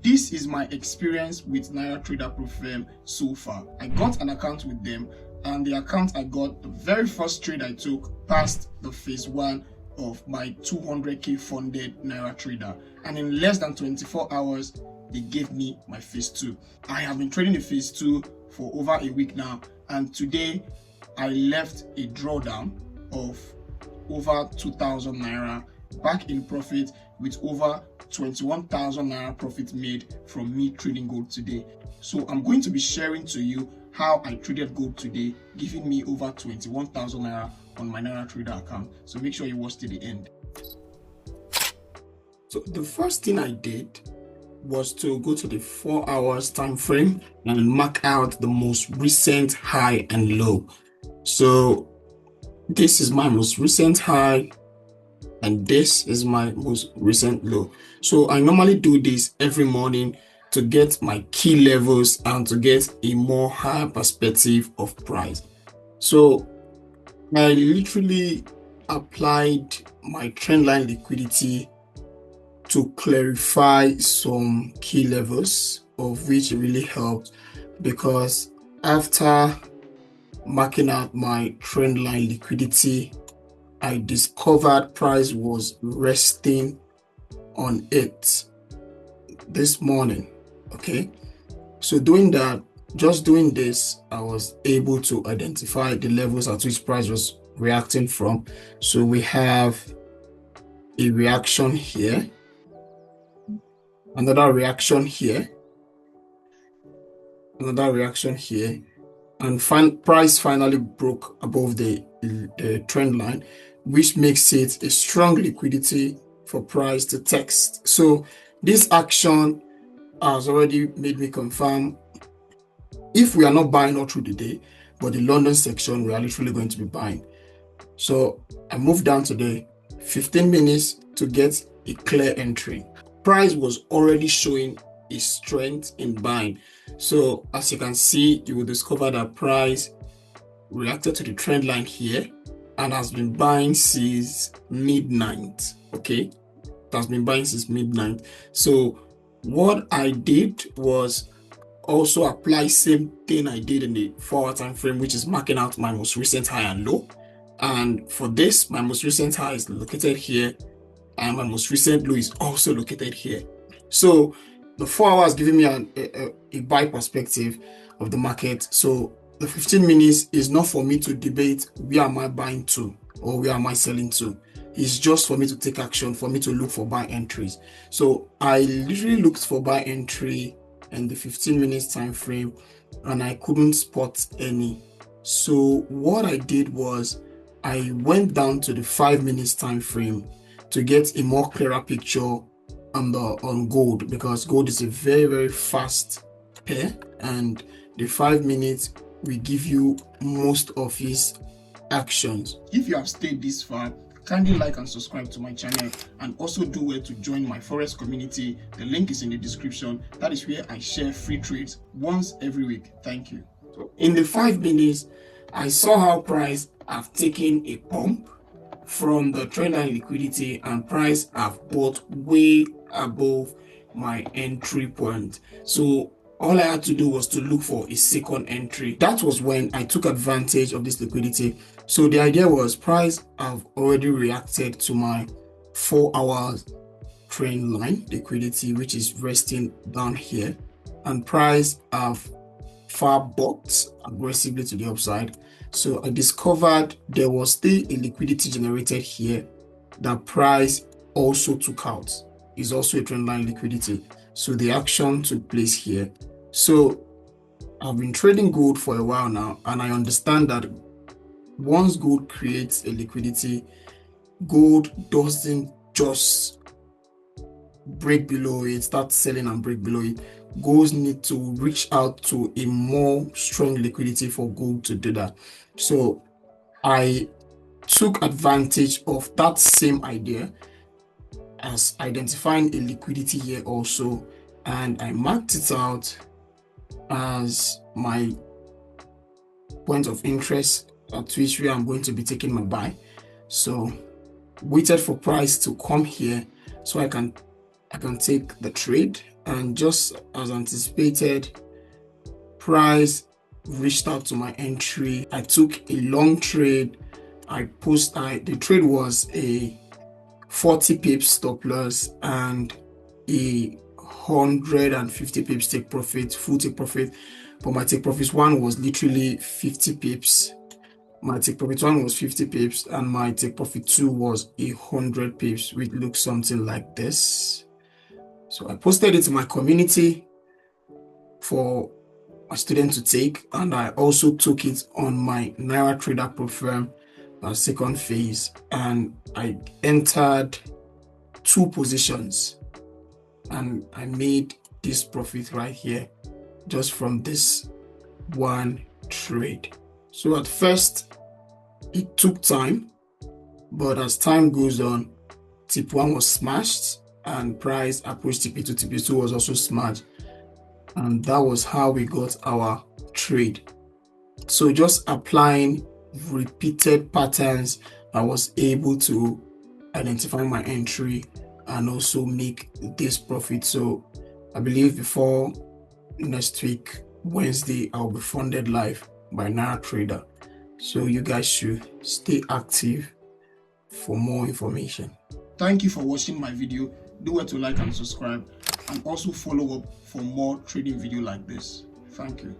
this is my experience with Naira Trader Propfirm so far. I got an account with them, and the account I got, the very first trade I took, passed the phase 1 of my 200k funded Naira Trader, and in less than 24 hours they gave me my phase 2. I have been trading the phase 2 for over a week now, and today I left a drawdown of over 2,000 Naira back in profit, with over 21,000 Naira profit made from me trading gold today. So I'm going to be sharing to you how I traded gold today, giving me over 21,000 Naira on my Naira Trader account. So make sure you watch to the end. So the first thing I did was to go to the 4 hours time frame and mark out the most recent high and low. So this is my most recent high, and this is my most recent low. So I normally do this every morning to get my key levels and to get a more higher perspective of price. So I literally applied my trendline liquidity to clarify some key levels, of which it really helped, because after marking out my trendline liquidity, I discovered price was resting on it this morning. Okay, so doing that, just doing this, I was able to identify the levels at which price was reacting from. So we have a reaction here, another reaction here, another reaction here, and price finally broke above the trend line, which makes it a strong liquidity for price to test. So this action has already made me confirm, if we are not buying all through the day, but the London section, we are literally going to be buying. So I moved down to the 15 minutes to get a clear entry. Price was already showing a strength in buying. So as you can see, you will discover that price reacted to the trend line here and has been buying since midnight. Okay, it has been buying since midnight. So what I did was also apply same thing I did in the 4 hour time frame, which is marking out my most recent high and low. And for this, my most recent high is located here, and my most recent low is also located here. So the 4 hours giving me a buy perspective of the market. So the 15 minutes is not for me to debate where am I buying to or where am I selling to. It's just for me to take action, for me to look for buy entries. So I literally looked for buy entry in the 15 minutes time frame, and I couldn't spot any. So what I did was I went down to the 5 minutes time frame to get a more clearer picture on gold, because gold is a very fast pair, and the 5 minutes will give you most of his actions. If you have stayed this far, kindly like and subscribe to my channel, and also do well to join my FOREX community. The link is in the description. That is where I share free trades once every week. Thank you. So in the 5 minutes, I saw how price have taken a pump from the trendline liquidity, and price have bought way above my entry point. So all I had to do was to look for a second entry. That was when I took advantage of this liquidity. So the idea was, price have already reacted to my 4 hours trend line liquidity, which is resting down here, and price have far bought aggressively to the upside. So I discovered there was still a liquidity generated here that price also took out. Is also a trendline liquidity. So the action took place here. So I've been trading gold for a while now, and I understand that once gold creates a liquidity, gold doesn't just break below it, start selling and break below it. Gold need to reach out to a more strong liquidity for gold to do that. So I took advantage of that same idea as identifying a liquidity here also, and I marked it out as my point of interest at which way I'm going to be taking my buy. So waited for price to come here so I can take the trade, And just as anticipated, price reached out to my entry. I took a long trade. The trade was a 40 pips stop loss and a 150 pips take profit, full take profit. But my take profit one was literally 50 pips. My take profit one was 50 pips and my take profit two was 100 pips, which looks something like this. So I posted it in my community for a student to take, and I also took it on my Naira trader Propfirm second phase, and I entered 2 positions and I made this profit right here just from this one trade. So at first it took time, but as time goes on, tip 1 was smashed and price approached TP2. TP2 was also smashed, and that was how we got our trade. So just applying repeated patterns, I was able to identify my entry and also make this profit. So I believe before next week, Wednesday, I'll be funded live by Naira Trader. So you guys should stay active for more information. Thank you for watching my video. Do well to like and subscribe, and also follow up for more trading video like this. Thank you.